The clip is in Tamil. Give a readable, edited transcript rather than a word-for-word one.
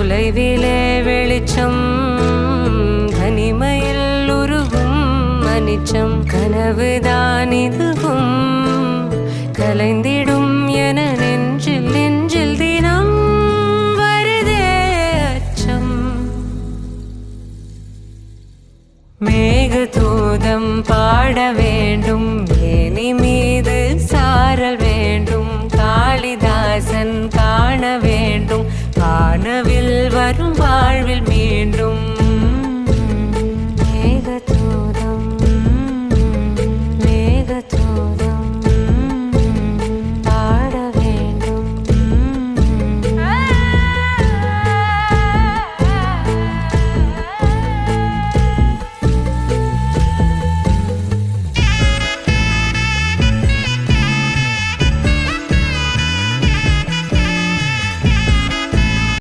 தொலைவிலே வெளிச்சம் தனிமையில் உருகும் அனிச்சம் கனவுதான் இதுவும் கலைந்திடும் என நெஞ்சில் நெஞ்சில் தினம் வருதே அச்சம். மேகதூதம் பாட வேண்டும் ஏனி மீது சாரல் வேண்டும் காளிதாசன் காண வேண்டும் வானவில் வரும்